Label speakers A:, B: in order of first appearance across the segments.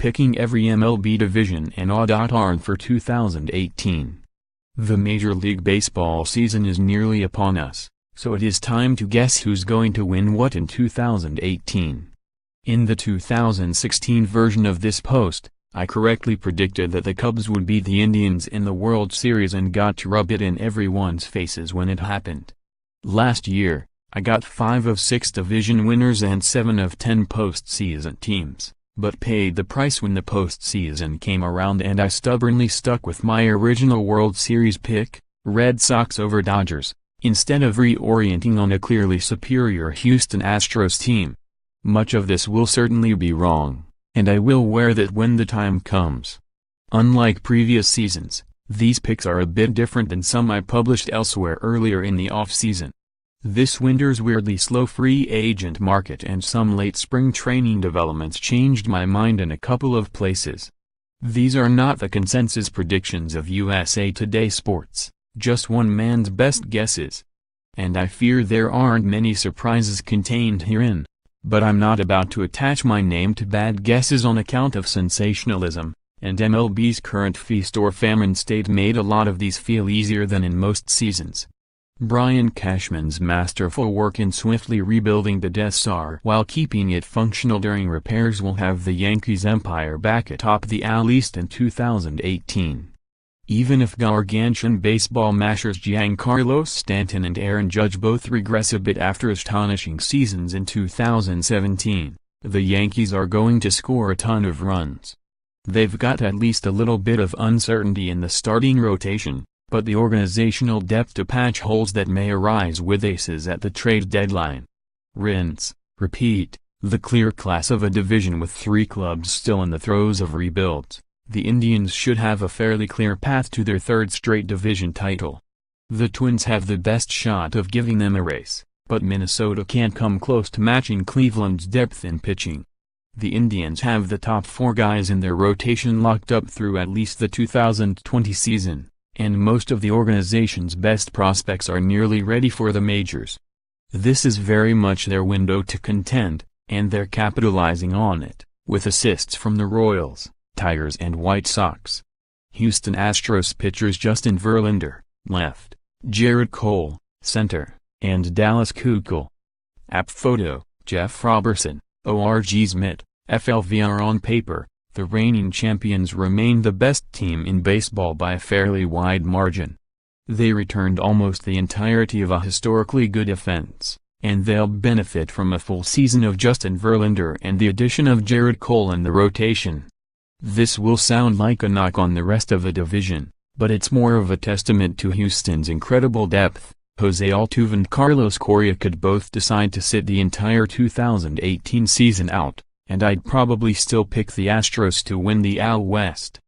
A: picking every MLB division and aw.ard for 2018. The Major League Baseball season is nearly upon us, so it is time to guess who's going to win what in 2018. In the 2016 version of this post, I correctly predicted that the Cubs would beat the Indians in the World Series and got to rub it in everyone's faces when it happened. Last year, I got 5 of 6 division winners and 7 of 10 postseason teams, but paid the price when the postseason came around and I stubbornly stuck with my original World Series pick, Red Sox over Dodgers, instead of reorienting on a clearly superior Houston Astros team. Much of this will certainly be wrong, and I will wear that when the time comes. Unlike previous seasons, these picks are a bit different than some I published elsewhere earlier in the offseason. This winter's weirdly slow free agent market and some late spring training developments changed my mind in a couple of places. These are not the consensus predictions of USA Today Sports, just one man's best guesses. And I fear there aren't many surprises contained herein. But I'm not about to attach my name to bad guesses on account of sensationalism, and MLB's current feast or famine state made a lot of these feel easier than in most seasons. Brian Cashman's masterful work in swiftly rebuilding the Death Star while keeping it functional during repairs will have the Yankees' empire back atop the AL East in 2018. Even if gargantuan baseball mashers Giancarlo Stanton and Aaron Judge both regress a bit after astonishing seasons in 2017, the Yankees are going to score a ton of runs. They've got at least a little bit of uncertainty in the starting rotation, but the organizational depth to patch holes that may arise with aces at the trade deadline. Rinse, repeat, the clear class of a division with 3 clubs still in the throes of rebuilds. The Indians should have a fairly clear path to their 3rd straight division title. The Twins have the best shot of giving them a race, but Minnesota can't come close to matching Cleveland's depth in pitching. The Indians have the top 4 guys in their rotation locked up through at least the 2020 season, and most of the organization's best prospects are nearly ready for the majors. This is very much their window to contend, and they're capitalizing on it, with assists from the Royals, Tigers and White Sox. Houston Astros pitchers Justin Verlander, left, Jared Cole, center, and Dallas Keuchel. App photo, Jeff Robertson, aw.ard Smith, FLVR. On paper, the reigning champions remain the best team in baseball by a fairly wide margin. They returned almost the entirety of a historically good offense, and they'll benefit from a full season of Justin Verlander and the addition of Jared Cole in the rotation. This will sound like a knock on the rest of the division, but it's more of a testament to Houston's incredible depth. Jose Altuve and Carlos Correa could both decide to sit the entire 2018 season out, and I'd probably still pick the Astros to win the AL West.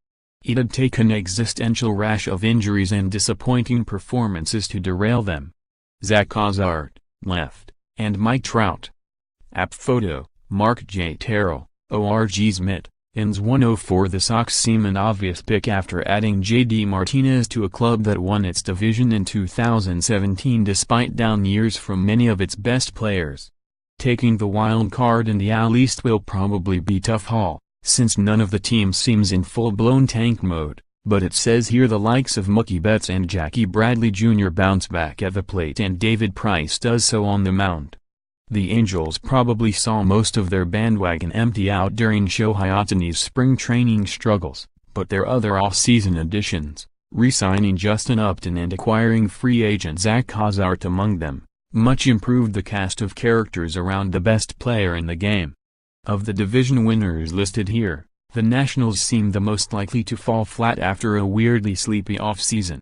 A: It'd take an existential rash of injuries and disappointing performances to derail them. Zach Ozard, left, and Mike Trout. App photo, Mark J. Terrell, aw.ard Smith. Ends 104. The Sox seem an obvious pick after adding J.D. Martinez to a club that won its division in 2017 despite down years from many of its best players. Taking the wild card in the AL East will probably be tough haul, since none of the teams seems in full-blown tank mode, but it says here the likes of Mookie Betts and Jackie Bradley Jr. bounce back at the plate and David Price does so on the mound. The Angels probably saw most of their bandwagon empty out during Shohei Ohtani's spring training struggles, but their other off-season additions, re-signing Justin Upton and acquiring free agent Zach Ozard among them, much improved the cast of characters around the best player in the game. Of the division winners listed here, the Nationals seem the most likely to fall flat after a weirdly sleepy off-season.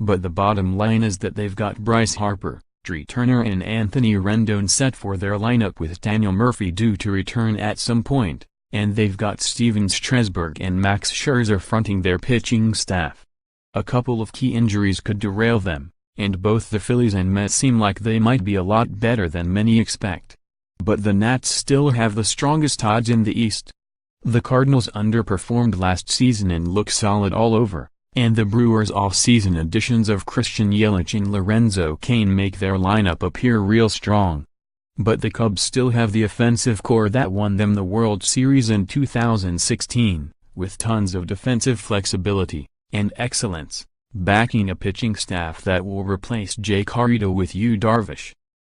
A: But the bottom line is that they've got Bryce Harper, Trea Turner and Anthony Rendon set for their lineup with Daniel Murphy due to return at some point, and they've got Steven Strasburg and Max Scherzer fronting their pitching staff. A couple of key injuries could derail them, and both the Phillies and Mets seem like they might be a lot better than many expect. But the Nats still have the strongest odds in the East. The Cardinals underperformed last season and look solid all over, and the Brewers' off-season additions of Christian Yelich and Lorenzo Cain make their lineup appear real strong. But the Cubs still have the offensive core that won them the World Series in 2016, with tons of defensive flexibility and excellence, backing a pitching staff that will replace Jake Arrieta with Yu Darvish.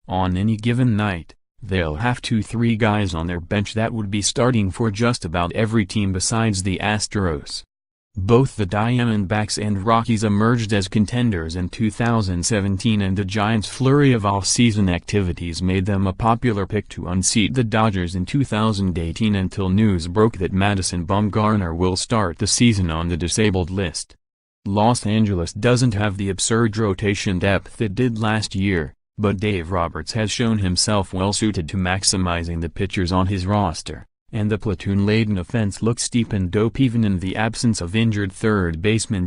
A: On any given night, they'll have 2-3 guys on their bench that would be starting for just about every team besides the Astros. Both the Diamondbacks and Rockies emerged as contenders in 2017, and the Giants' flurry of off-season activities made them a popular pick to unseat the Dodgers in 2018 until news broke that Madison Bumgarner will start the season on the disabled list. Los Angeles doesn't have the absurd rotation depth it did last year, but Dave Roberts has shown himself well-suited to maximizing the pitchers on his roster, and the platoon-laden offense looks deep and dope even in the absence of injured third baseman